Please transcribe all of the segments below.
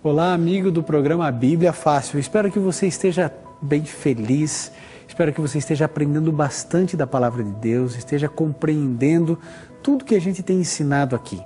Olá, amigo do programa Bíblia Fácil. Espero que você esteja bem feliz, espero que você esteja aprendendo bastante da Palavra de Deus, esteja compreendendo tudo que a gente tem ensinado aqui.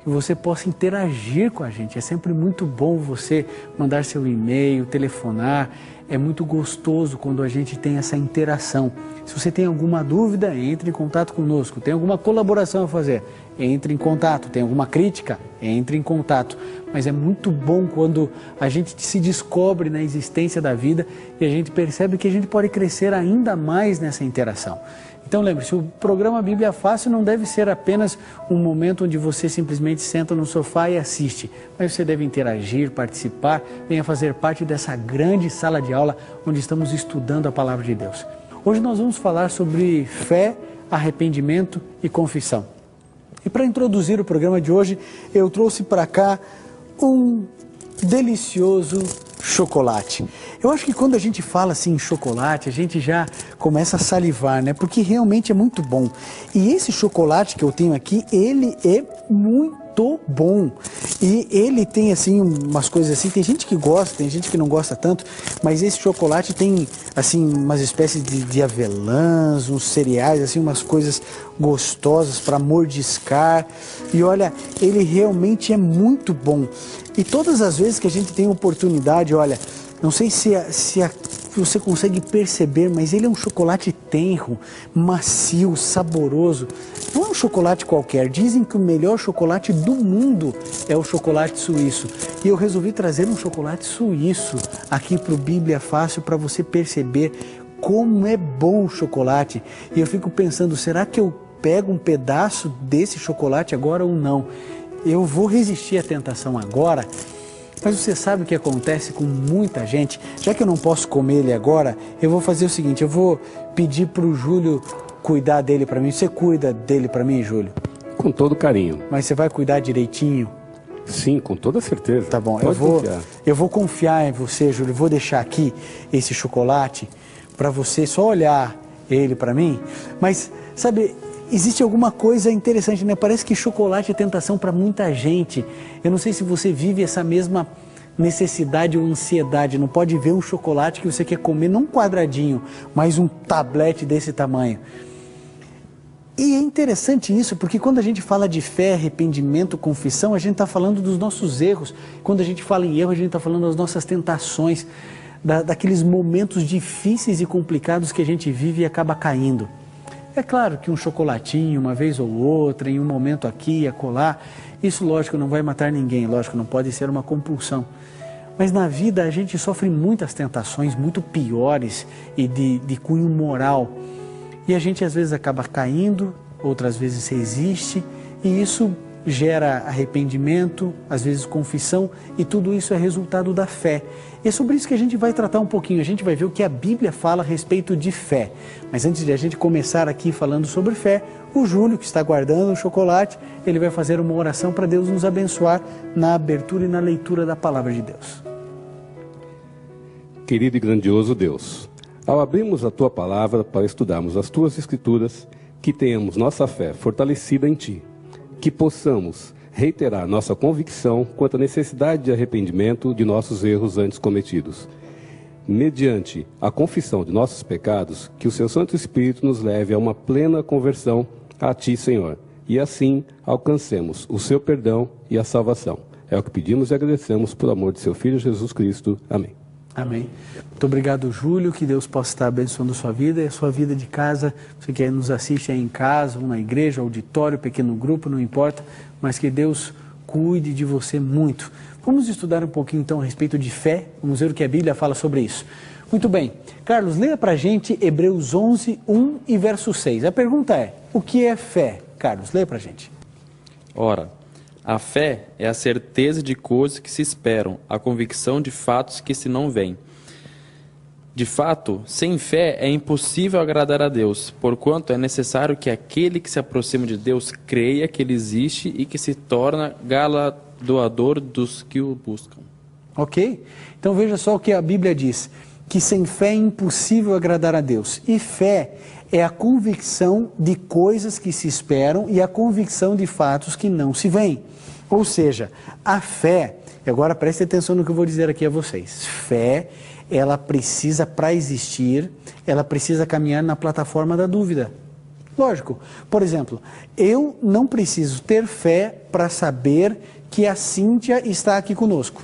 Que você possa interagir com a gente. É sempre muito bom você mandar seu e-mail, telefonar. É muito gostoso quando a gente tem essa interação. Se você tem alguma dúvida, entre em contato conosco. Tem alguma colaboração a fazer? Entre em contato. Tem alguma crítica? Entre em contato. Mas é muito bom quando a gente se descobre na existência da vida e a gente percebe que a gente pode crescer ainda mais nessa interação. Então lembre-se, o programa Bíblia Fácil não deve ser apenas um momento onde você simplesmente senta no sofá e assiste, mas você deve interagir, participar, venha fazer parte dessa grande sala de aula onde estamos estudando a Palavra de Deus. Hoje nós vamos falar sobre fé, arrependimento e confissão. E para introduzir o programa de hoje, eu trouxe para cá um delicioso chocolate. Eu acho que quando a gente fala assim em chocolate, a gente já começa a salivar, né? Porque realmente é muito bom. E esse chocolate que eu tenho aqui, ele é muito bom. E ele tem assim umas coisas assim, tem gente que gosta, tem gente que não gosta tanto, mas esse chocolate tem assim umas espécies de avelãs, uns cereais, assim umas coisas gostosas para mordiscar. E olha, ele realmente é muito bom. E todas as vezes que a gente tem oportunidade, olha, não sei se você consegue perceber, mas ele é um chocolate tenro, macio, saboroso. Não é um chocolate qualquer. Dizem que o melhor chocolate do mundo é o chocolate suíço. E eu resolvi trazer um chocolate suíço aqui para o Bíblia Fácil para você perceber como é bom o chocolate. E eu fico pensando, será que eu pego um pedaço desse chocolate agora ou não? Eu vou resistir à tentação agora, mas você sabe o que acontece com muita gente? Já que eu não posso comer ele agora, eu vou fazer o seguinte, eu vou pedir para o Júlio cuidar dele para mim. Você cuida dele para mim, Júlio? Com todo carinho. Mas você vai cuidar direitinho? Sim, com toda certeza. Tá bom, Pode eu vou confiar em você, Júlio. Vou deixar aqui esse chocolate para você só olhar ele para mim. Mas, sabe, existe alguma coisa interessante, né? Parece que chocolate é tentação para muita gente. Eu não sei se você vive essa mesma necessidade ou ansiedade. Não pode ver um chocolate que você quer comer, não um quadradinho, mas um tablete desse tamanho. E é interessante isso, porque quando a gente fala de fé, arrependimento, confissão, a gente está falando dos nossos erros. Quando a gente fala em erro, a gente está falando das nossas tentações, daqueles momentos difíceis e complicados que a gente vive e acaba caindo. É claro que um chocolatinho, uma vez ou outra, em um momento aqui e acolá, isso lógico não vai matar ninguém, lógico não pode ser uma compulsão. Mas na vida a gente sofre muitas tentações muito piores e de cunho moral. E a gente às vezes acaba caindo, outras vezes resiste, e isso gera arrependimento, às vezes confissão, e tudo isso é resultado da fé. E é sobre isso que a gente vai tratar um pouquinho, a gente vai ver o que a Bíblia fala a respeito de fé. Mas antes de a gente começar aqui falando sobre fé, o Júlio, que está guardando o chocolate, ele vai fazer uma oração para Deus nos abençoar na abertura e na leitura da Palavra de Deus. Querido e grandioso Deus, ao abrirmos a Tua Palavra para estudarmos as Tuas Escrituras, que tenhamos nossa fé fortalecida em Ti, que possamos reiterar nossa convicção quanto à necessidade de arrependimento de nossos erros antes cometidos. Mediante a confissão de nossos pecados, que o Seu Santo Espírito nos leve a uma plena conversão a Ti, Senhor, e assim alcancemos o Seu perdão e a salvação. É o que pedimos e agradecemos por amor de Seu Filho Jesus Cristo. Amém. Amém. Muito obrigado, Júlio, que Deus possa estar abençoando a sua vida e a sua vida de casa. Você que nos assiste aí em casa, ou na igreja, auditório, pequeno grupo, não importa, mas que Deus cuide de você muito. Vamos estudar um pouquinho então a respeito de fé, vamos ver o que a Bíblia fala sobre isso. Muito bem, Carlos, leia pra gente Hebreus 11, 1 e verso 6. A pergunta é, o que é fé? Carlos, leia pra gente. Ora, a fé é a certeza de coisas que se esperam, a convicção de fatos que se não veem. De fato, sem fé é impossível agradar a Deus, porquanto é necessário que aquele que se aproxima de Deus creia que Ele existe e que se torna galardoador dos que o buscam. Ok? Então veja só o que a Bíblia diz, que sem fé é impossível agradar a Deus. E fé é a convicção de coisas que se esperam e a convicção de fatos que não se veem. Ou seja, a fé, e agora preste atenção no que eu vou dizer aqui a vocês. Fé, ela precisa, para existir, ela precisa caminhar na plataforma da dúvida. Lógico. Por exemplo, eu não preciso ter fé para saber que a Cíntia está aqui conosco.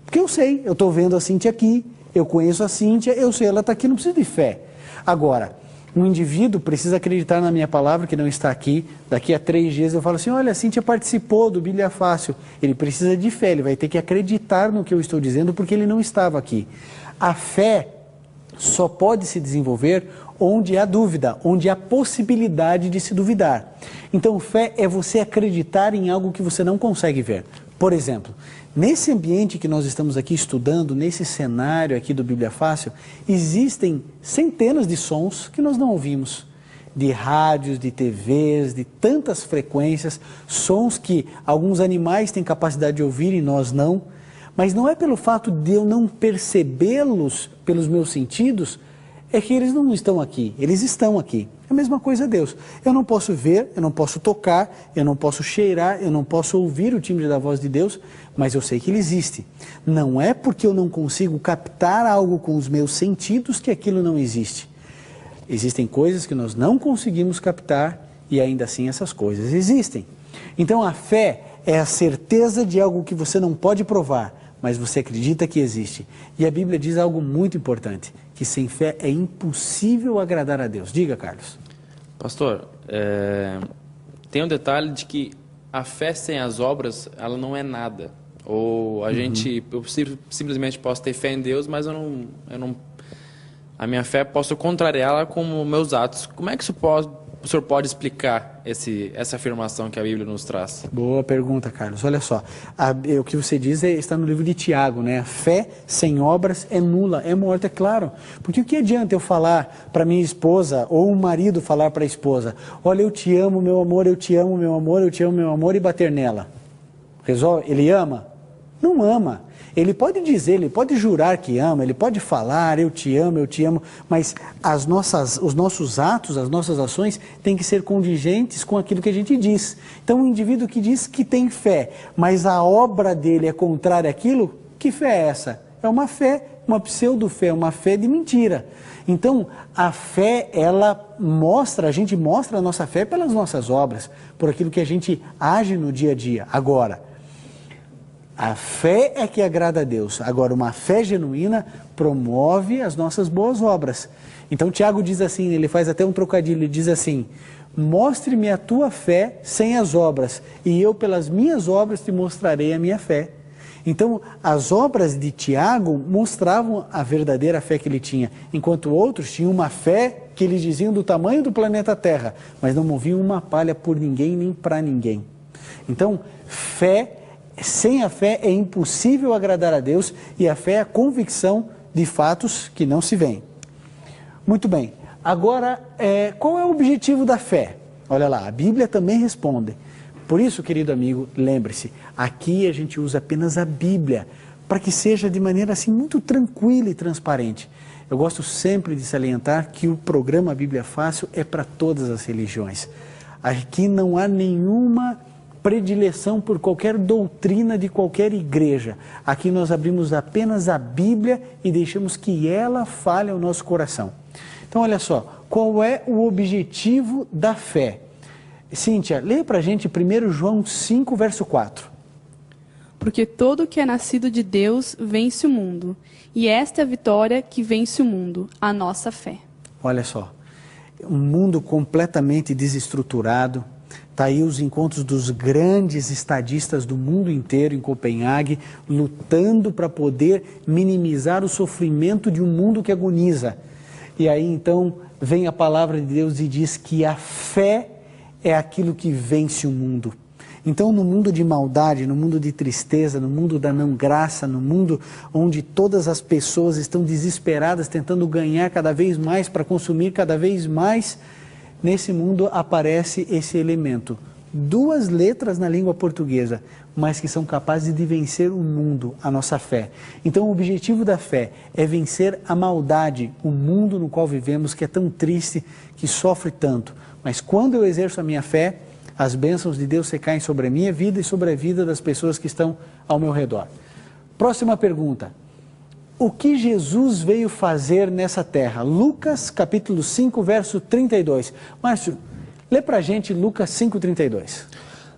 Porque eu sei, eu estou vendo a Cíntia aqui, eu conheço a Cíntia, eu sei, ela está aqui, não preciso de fé. Agora, um indivíduo precisa acreditar na minha palavra, que não está aqui. Daqui a 3 dias eu falo assim, olha, a Cíntia participou do Bíblia Fácil. Ele precisa de fé, ele vai ter que acreditar no que eu estou dizendo, porque ele não estava aqui. A fé só pode se desenvolver onde há dúvida, onde há possibilidade de se duvidar. Então, fé é você acreditar em algo que você não consegue ver. Por exemplo, nesse ambiente que nós estamos aqui estudando, nesse cenário aqui do Bíblia Fácil, existem centenas de sons que nós não ouvimos. De rádios, de TVs, de tantas frequências, sons que alguns animais têm capacidade de ouvir e nós não. Mas não é pelo fato de eu não percebê-los pelos meus sentidos, é que eles não estão aqui, eles estão aqui. É a mesma coisa a Deus. Eu não posso ver, eu não posso tocar, eu não posso cheirar, eu não posso ouvir o timbre da voz de Deus, mas eu sei que Ele existe. Não é porque eu não consigo captar algo com os meus sentidos que aquilo não existe. Existem coisas que nós não conseguimos captar e ainda assim essas coisas existem. Então a fé é a certeza de algo que você não pode provar, mas você acredita que existe. E a Bíblia diz algo muito importante, que sem fé é impossível agradar a Deus. Diga, Carlos. Pastor, tem um detalhe de que a fé sem as obras, ela não é nada. Ou a gente, eu simplesmente posso ter fé em Deus, mas eu não a minha fé posso contrariá-la com meus atos. Como é que o senhor pode explicar essa afirmação que a Bíblia nos traz? Boa pergunta, Carlos. Olha só, o que você diz está no livro de Tiago, né? A fé sem obras é nula, é morta, é claro. Porque o que adianta eu falar para minha esposa, ou um marido falar para a esposa, olha, eu te amo, meu amor, eu te amo, meu amor, eu te amo, meu amor, e bater nela? Resolve? Ele ama? Não ama. Ele pode dizer, ele pode jurar que ama, ele pode falar, eu te amo, mas os nossos atos, as nossas ações têm que ser contingentes com aquilo que a gente diz. Então, um indivíduo que diz que tem fé, mas a obra dele é contrária àquilo, que fé é essa? É uma fé, uma pseudo-fé, uma fé de mentira. Então, a fé, ela mostra, a gente mostra a nossa fé pelas nossas obras, por aquilo que a gente age no dia a dia. Agora, a fé é que agrada a Deus. Agora, uma fé genuína promove as nossas boas obras. Então, Tiago diz assim, ele faz até um trocadilho, ele diz assim, mostre-me a tua fé sem as obras, e eu pelas minhas obras te mostrarei a minha fé. Então, as obras de Tiago mostravam a verdadeira fé que ele tinha, enquanto outros tinham uma fé que eles diziam do tamanho do planeta Terra, mas não moviam uma palha por ninguém nem para ninguém. Então, sem a fé é impossível agradar a Deus, e a fé é a convicção de fatos que não se veem. Muito bem, agora, qual é o objetivo da fé? Olha lá, a Bíblia também responde. Por isso, querido amigo, lembre-se, aqui a gente usa apenas a Bíblia, para que seja de maneira assim muito tranquila e transparente. Eu gosto sempre de salientar que o programa Bíblia Fácil é para todas as religiões. Aqui não há nenhuma predileção por qualquer doutrina de qualquer igreja. Aqui nós abrimos apenas a Bíblia e deixamos que ela fale ao nosso coração. Então, olha só, qual é o objetivo da fé? Cíntia, leia para a gente 1 João 5, verso 4. Porque todo que é nascido de Deus vence o mundo, e esta é a vitória que vence o mundo, a nossa fé. Olha só, um mundo completamente desestruturado. Está aí os encontros dos grandes estadistas do mundo inteiro em Copenhague, lutando para poder minimizar o sofrimento de um mundo que agoniza. E aí então vem a palavra de Deus e diz que a fé é aquilo que vence o mundo. Então, no mundo de maldade, no mundo de tristeza, no mundo da não graça, no mundo onde todas as pessoas estão desesperadas, tentando ganhar cada vez mais para consumir cada vez mais, nesse mundo aparece esse elemento. 2 letras na língua portuguesa, mas que são capazes de vencer o mundo, a nossa fé. Então o objetivo da fé é vencer a maldade, o mundo no qual vivemos, que é tão triste, que sofre tanto. Mas quando eu exerço a minha fé, as bênçãos de Deus recaem sobre a minha vida e sobre a vida das pessoas que estão ao meu redor. Próxima pergunta. O que Jesus veio fazer nessa terra? Lucas capítulo 5, verso 32. Márcio, lê pra gente Lucas 5:32.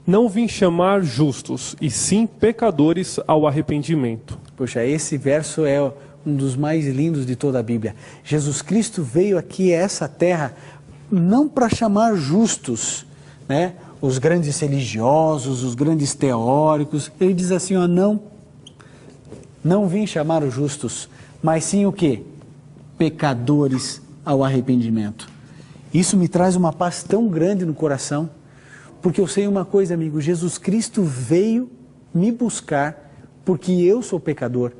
Não vim chamar justos, e sim pecadores ao arrependimento. Poxa, esse verso é um dos mais lindos de toda a Bíblia. Jesus Cristo veio aqui a essa terra não para chamar justos, né? Os grandes religiosos, os grandes teóricos. Ele diz assim, ó, não vim chamar os justos, mas sim o quê? Pecadores ao arrependimento. Isso me traz uma paz tão grande no coração, porque eu sei uma coisa, amigo, Jesus Cristo veio me buscar porque eu sou pecador.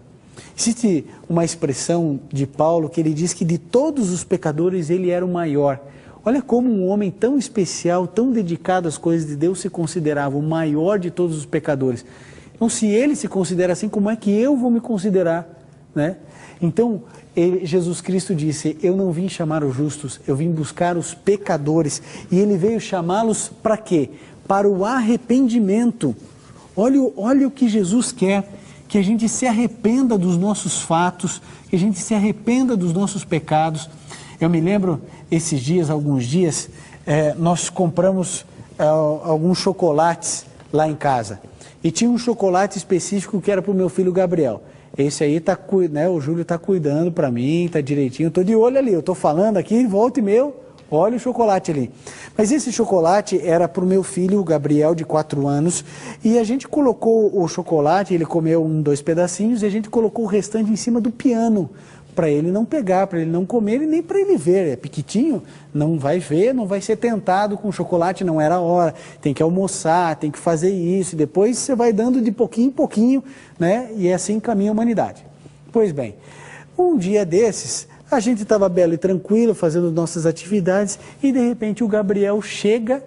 Existe uma expressão de Paulo que ele diz que de todos os pecadores ele era o maior. Olha como um homem tão especial, tão dedicado às coisas de Deus se considerava o maior de todos os pecadores. Então, se ele se considera assim, como é que eu vou me considerar, né? Então, Jesus Cristo disse, eu não vim chamar os justos, eu vim buscar os pecadores. E ele veio chamá-los para quê? Para o arrependimento. Olha o que Jesus quer, que a gente se arrependa dos nossos fatos, que a gente se arrependa dos nossos pecados. Eu me lembro, alguns dias, nós compramos alguns chocolates lá em casa. E tinha um chocolate específico que era para o meu filho Gabriel. Esse aí, né, o Júlio está cuidando para mim, está direitinho. Estou de olho ali, eu estou falando aqui, volta e meio, olha o chocolate ali. Mas esse chocolate era para o meu filho, o Gabriel, de 4 anos. E a gente colocou o chocolate, ele comeu 2 pedacinhos, e a gente colocou o restante em cima do piano. Para ele não pegar, para ele não comer e nem para ele ver. É pequitinho, não vai ver, não vai ser tentado com chocolate, não era a hora. Tem que almoçar, tem que fazer isso. E depois você vai dando de pouquinho em pouquinho, né? E assim caminha a humanidade. Pois bem, um dia desses, a gente estava belo e tranquilo, fazendo nossas atividades, e de repente o Gabriel chega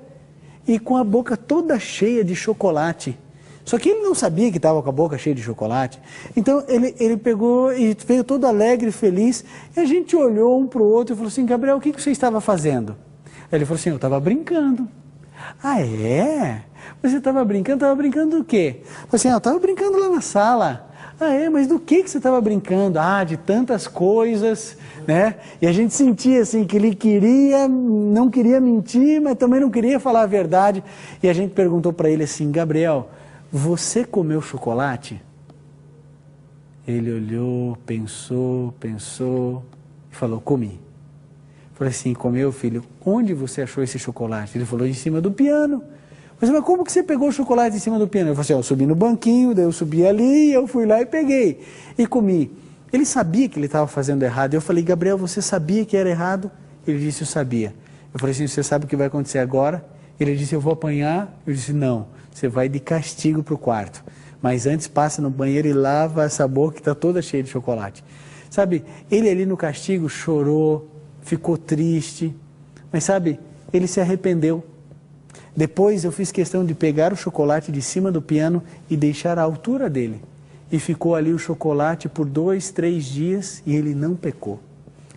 e com a boca toda cheia de chocolate. Só que ele não sabia que estava com a boca cheia de chocolate. Então ele pegou e veio todo alegre, feliz. E a gente olhou um para o outro e falou assim, Gabriel, o que você estava fazendo? Ele falou assim, eu estava brincando. Ah, é? Você estava brincando? Estava brincando do quê? Eu falei assim, eu estava brincando lá na sala. Ah, é? Mas do que você estava brincando? Ah, de tantas coisas, né? E a gente sentia assim que ele não queria mentir, mas também não queria falar a verdade. E a gente perguntou para ele assim, Gabriel, você comeu chocolate? Ele olhou, pensou e falou, comi. Falei assim, comeu, filho? Onde você achou esse chocolate? Ele falou, em cima do piano. Mas como que você pegou o chocolate em cima do piano? Eu falei assim, eu subi no banquinho, daí eu subi ali, eu fui lá e peguei. E comi. Ele sabia que ele estava fazendo errado. Eu falei, Gabriel, você sabia que era errado? Ele disse, eu sabia. Eu falei assim, você sabe o que vai acontecer agora? Ele disse, eu vou apanhar. Eu disse, não. Você vai de castigo para o quarto. Mas antes passa no banheiro e lava essa boca que está toda cheia de chocolate. Sabe, ele ali no castigo chorou, ficou triste. Mas sabe, ele se arrependeu. Depois eu fiz questão de pegar o chocolate de cima do piano e deixar à altura dele. E ficou ali o chocolate por 2, 3 dias e ele não pecou.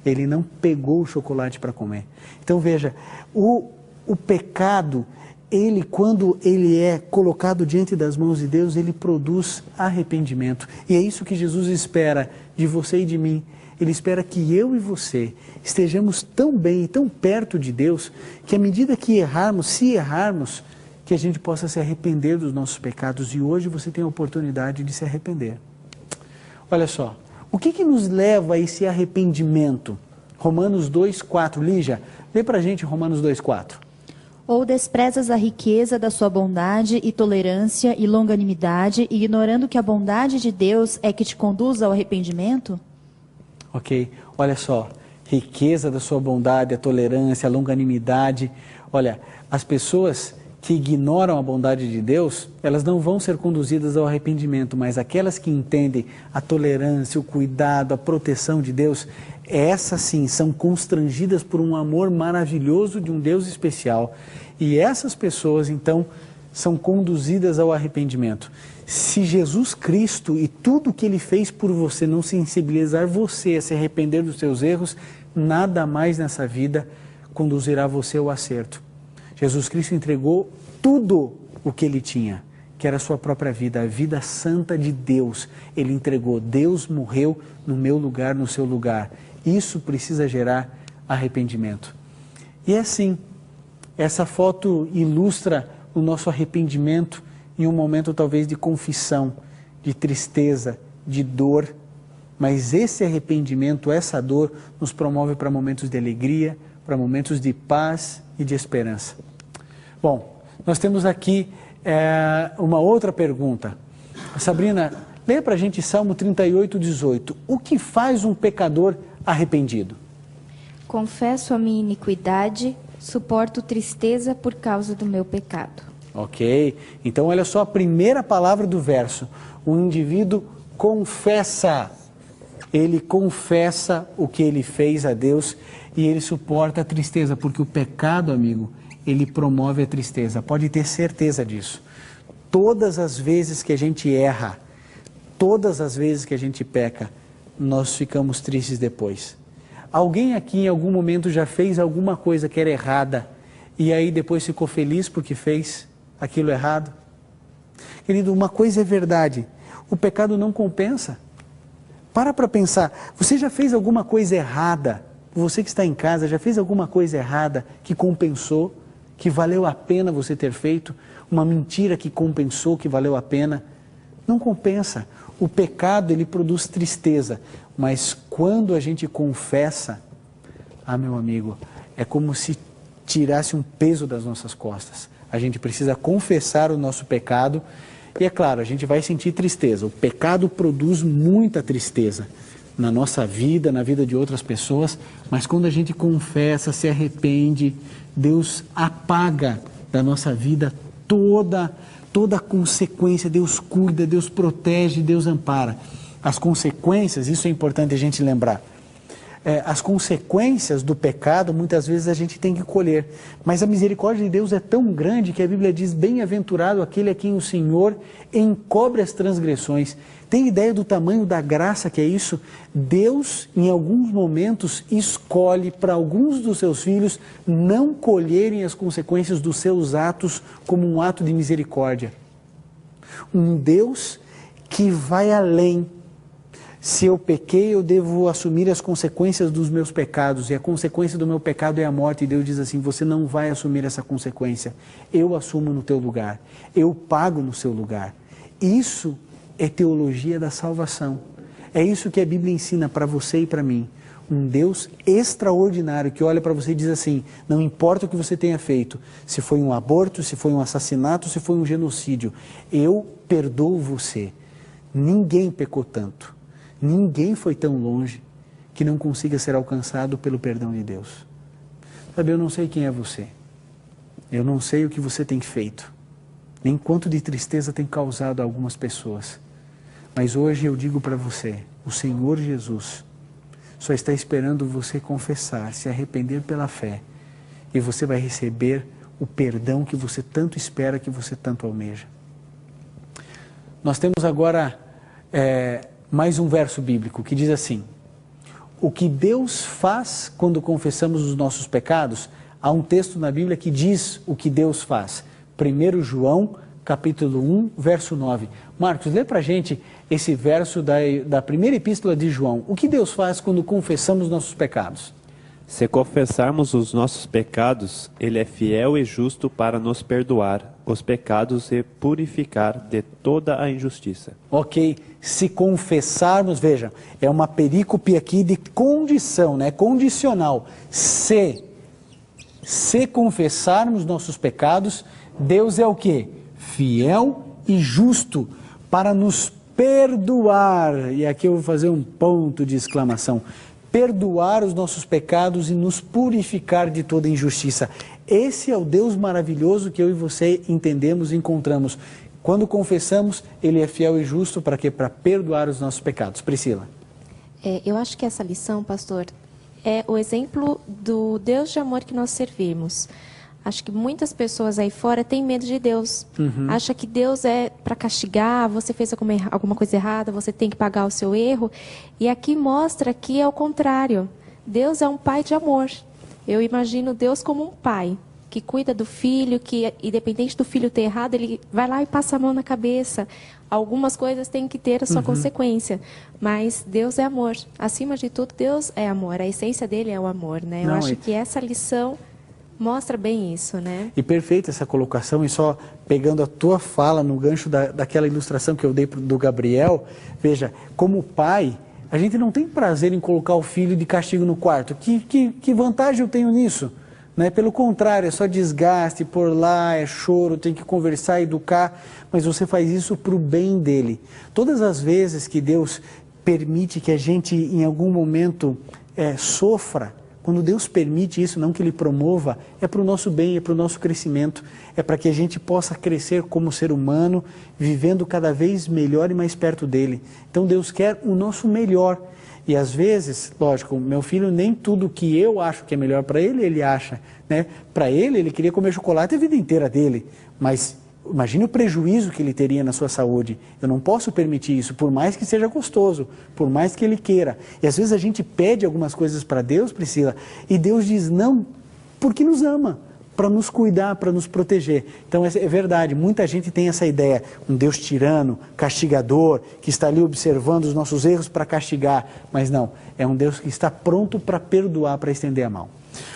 Ele não pegou o chocolate para comer. Então veja, o pecado... quando ele é colocado diante das mãos de Deus, ele produz arrependimento. E é isso que Jesus espera de você e de mim. Ele espera que eu e você estejamos tão bem e tão perto de Deus, que à medida que se errarmos, que a gente possa se arrepender dos nossos pecados. E hoje você tem a oportunidade de se arrepender. Olha só, o que nos leva a esse arrependimento? Romanos 2,4. Lígia, lê pra gente Romanos 2,4. Ou desprezas a riqueza da sua bondade e tolerância e longanimidade, ignorando que a bondade de Deus é que te conduz ao arrependimento? Ok, olha só, riqueza da sua bondade, a tolerância, a longanimidade. Olha, as pessoas que ignoram a bondade de Deus, elas não vão ser conduzidas ao arrependimento, mas aquelas que entendem a tolerância, o cuidado, a proteção de Deus, essas sim são constrangidas por um amor maravilhoso de um Deus especial. E essas pessoas, então, são conduzidas ao arrependimento. Se Jesus Cristo e tudo que Ele fez por você não sensibilizar você a se arrepender dos seus erros, nada mais nessa vida conduzirá você ao acerto. Jesus Cristo entregou tudo o que ele tinha, que era a sua própria vida, a vida santa de Deus. Ele entregou. Deus morreu no meu lugar, no seu lugar. Isso precisa gerar arrependimento. E é assim, essa foto ilustra o nosso arrependimento em um momento talvez de confissão, de tristeza, de dor. Mas esse arrependimento, essa dor, nos promove para momentos de alegria, para momentos de paz e de esperança. Bom, nós temos aqui uma outra pergunta. Sabrina, leia para a gente Salmo 38:18. O que faz um pecador arrependido? Confesso a minha iniquidade, suporto tristeza por causa do meu pecado. Ok, então olha só a primeira palavra do verso. O indivíduo confessa. Ele confessa o que ele fez a Deus e ele suporta a tristeza, porque o pecado, amigo, ele promove a tristeza. Pode ter certeza disso. Todas as vezes que a gente erra, todas as vezes que a gente peca, nós ficamos tristes depois. Alguém aqui em algum momento já fez alguma coisa que era errada e aí depois ficou feliz porque fez aquilo errado? Querido, uma coisa é verdade, o pecado não compensa. Para pensar, você já fez alguma coisa errada? Você que está em casa, já fez alguma coisa errada que compensou, que valeu a pena você ter feito? Uma mentira que compensou, que valeu a pena? Não compensa. O pecado, ele produz tristeza, mas quando a gente confessa, meu amigo, é como se tirasse um peso das nossas costas. A gente precisa confessar o nosso pecado e, é claro, a gente vai sentir tristeza. O pecado produz muita tristeza na nossa vida, na vida de outras pessoas, mas quando a gente confessa, se arrepende, Deus apaga da nossa vida toda a consequência. Deus cuida, Deus protege, Deus ampara. As consequências, isso é importante a gente lembrar. As consequências do pecado, muitas vezes a gente tem que colher. Mas a misericórdia de Deus é tão grande que a Bíblia diz, bem-aventurado aquele a quem o Senhor encobre as transgressões. Tem ideia do tamanho da graça que é isso? Deus, em alguns momentos, escolhe para alguns dos seus filhos não colherem as consequências dos seus atos como um ato de misericórdia. Um Deus que vai além. Se eu pequei, eu devo assumir as consequências dos meus pecados, e a consequência do meu pecado é a morte, e Deus diz assim, você não vai assumir essa consequência, eu assumo no teu lugar, eu pago no seu lugar. Isso é teologia da salvação, é isso que a Bíblia ensina para você e para mim, um Deus extraordinário que olha para você e diz assim, não importa o que você tenha feito, se foi um aborto, se foi um assassinato, se foi um genocídio, eu perdoo você. Ninguém pecou tanto. Ninguém foi tão longe que não consiga ser alcançado pelo perdão de Deus. Sabe, eu não sei quem é você. Eu não sei o que você tem feito. Nem quanto de tristeza tem causado a algumas pessoas. Mas hoje eu digo para você, o Senhor Jesus só está esperando você confessar, se arrepender pela fé. E você vai receber o perdão que você tanto espera, que você tanto almeja. Nós temos agora mais um verso bíblico que diz assim, o que Deus faz quando confessamos os nossos pecados, há um texto na Bíblia que diz o que Deus faz. 1 João, capítulo 1, verso 9. Marcos, lê para a gente esse verso da primeira epístola de João. O que Deus faz quando confessamos nossos pecados? Se confessarmos os nossos pecados, Ele é fiel e justo para nos perdoar os pecados e purificar de toda a injustiça. Ok, se confessarmos, veja, é uma perícope aqui de condição, né? Condicional. Se confessarmos nossos pecados, Deus é o quê? Fiel e justo para nos perdoar. E aqui eu vou fazer um ponto de exclamação. Perdoar os nossos pecados e nos purificar de toda injustiça. Esse é o Deus maravilhoso que eu e você entendemos e encontramos. Quando confessamos, Ele é fiel e justo para quê? Para perdoar os nossos pecados. Priscila. Eu acho que essa lição, pastor, é o exemplo do Deus de amor que nós servimos. Acho que muitas pessoas aí fora têm medo de Deus. Acha que Deus é para castigar, você fez alguma coisa errada, você tem que pagar o seu erro. E aqui mostra que é o contrário. Deus é um pai de amor. Eu imagino Deus como um pai que cuida do filho, que independente do filho ter errado, ele vai lá e passa a mão na cabeça. Algumas coisas têm que ter a sua consequência, mas Deus é amor. Acima de tudo, Deus é amor. A essência dele é o amor, né? Eu acho que essa lição mostra bem isso, né? E perfeita essa colocação, e só pegando a tua fala no gancho daquela ilustração que eu dei do Gabriel, veja, como pai, a gente não tem prazer em colocar o filho de castigo no quarto. Que vantagem eu tenho nisso? Né? Pelo contrário, é só desgaste, por lá, é choro, tem que conversar, educar, mas você faz isso para o bem dele. Todas as vezes que Deus permite que a gente, em algum momento, sofra, quando Deus permite isso, não que Ele promova, é para o nosso bem, é para o nosso crescimento, é para que a gente possa crescer como ser humano, vivendo cada vez melhor e mais perto dEle. Então Deus quer o nosso melhor. E às vezes, lógico, meu filho nem tudo que eu acho que é melhor para ele, ele acha. Né? Para ele queria comer chocolate a vida inteira dele, mas imagine o prejuízo que ele teria na sua saúde. Eu não posso permitir isso, por mais que seja gostoso, por mais que ele queira. E às vezes a gente pede algumas coisas para Deus, Priscila, e Deus diz não, porque nos ama, para nos cuidar, para nos proteger. Então é verdade, muita gente tem essa ideia, um Deus tirano, castigador, que está ali observando os nossos erros para castigar, mas não, é um Deus que está pronto para perdoar, para estender a mão.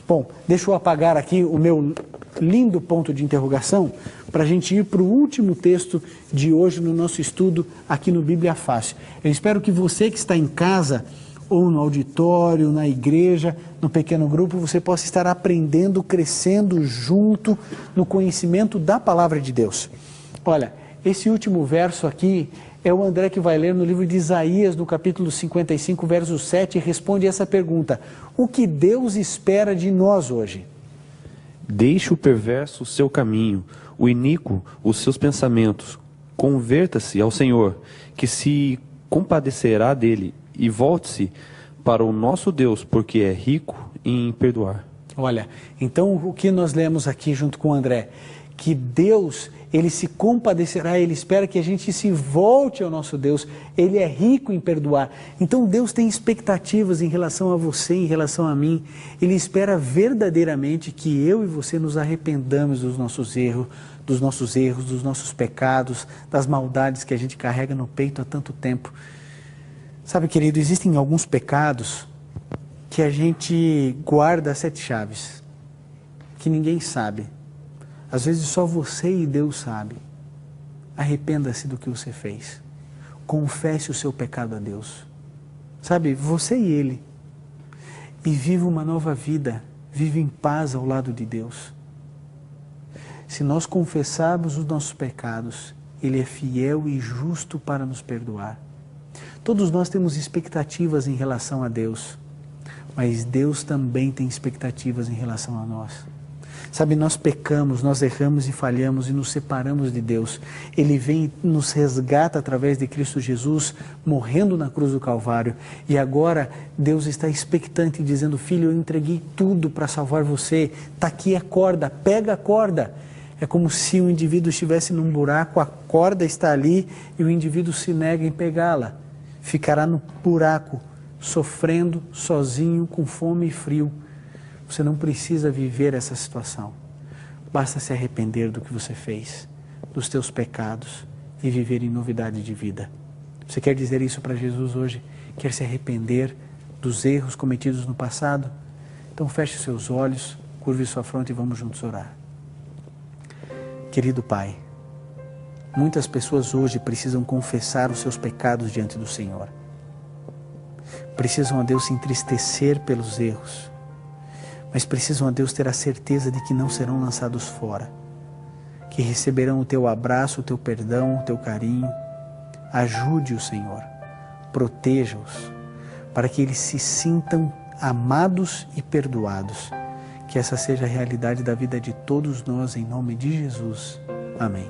Bom, deixa eu apagar aqui o meu lindo ponto de interrogação para a gente ir para o último texto de hoje no nosso estudo aqui no Bíblia Fácil. Eu espero que você que está em casa ou no auditório, na igreja, no pequeno grupo, você possa estar aprendendo, crescendo junto no conhecimento da Palavra de Deus. Olha, esse último verso aqui é o André que vai ler no livro de Isaías, no capítulo 55, verso 7, e responde essa pergunta: o que Deus espera de nós hoje? Deixe o perverso o seu caminho, o iníquo os seus pensamentos. Converta-se ao Senhor, que se compadecerá dele, e volte-se para o nosso Deus, porque é rico em perdoar. Olha, então o que nós lemos aqui junto com o André? Que Deus, Ele se compadecerá, Ele espera que a gente se volte ao nosso Deus, Ele é rico em perdoar. Então Deus tem expectativas em relação a você, em relação a mim. Ele espera verdadeiramente que eu e você nos arrependamos dos nossos erros, dos nossos pecados, das maldades que a gente carrega no peito há tanto tempo. Sabe, querido, existem alguns pecados que a gente guarda a 7 chaves, que ninguém sabe. Às vezes só você e Deus sabe. Arrependa-se do que você fez. Confesse o seu pecado a Deus. Sabe, você e Ele. E viva uma nova vida. Vive em paz ao lado de Deus. Se nós confessarmos os nossos pecados, Ele é fiel e justo para nos perdoar. Todos nós temos expectativas em relação a Deus, mas Deus também tem expectativas em relação a nós. Sabe, nós pecamos, nós erramos e falhamos e nos separamos de Deus. Ele vem e nos resgata através de Cristo Jesus, morrendo na cruz do Calvário. E agora Deus está expectante, dizendo: filho, eu entreguei tudo para salvar você. Está aqui a corda, pega a corda. É como se o indivíduo estivesse num buraco, a corda está ali e o indivíduo se nega em pegá-la. Ficará no buraco, sofrendo, sozinho, com fome e frio. Você não precisa viver essa situação. Basta se arrepender do que você fez, dos teus pecados e viver em novidade de vida. Você quer dizer isso para Jesus hoje? Quer se arrepender dos erros cometidos no passado? Então feche seus olhos, curve sua fronte e vamos juntos orar. Querido Pai, muitas pessoas hoje precisam confessar os seus pecados diante do Senhor. Precisam a Deus se entristecer pelos erros, mas precisam a Deus ter a certeza de que não serão lançados fora, que receberão o Teu abraço, o Teu perdão, o Teu carinho. Ajude-os, Senhor, proteja-os, para que eles se sintam amados e perdoados. Que essa seja a realidade da vida de todos nós, em nome de Jesus. Amém.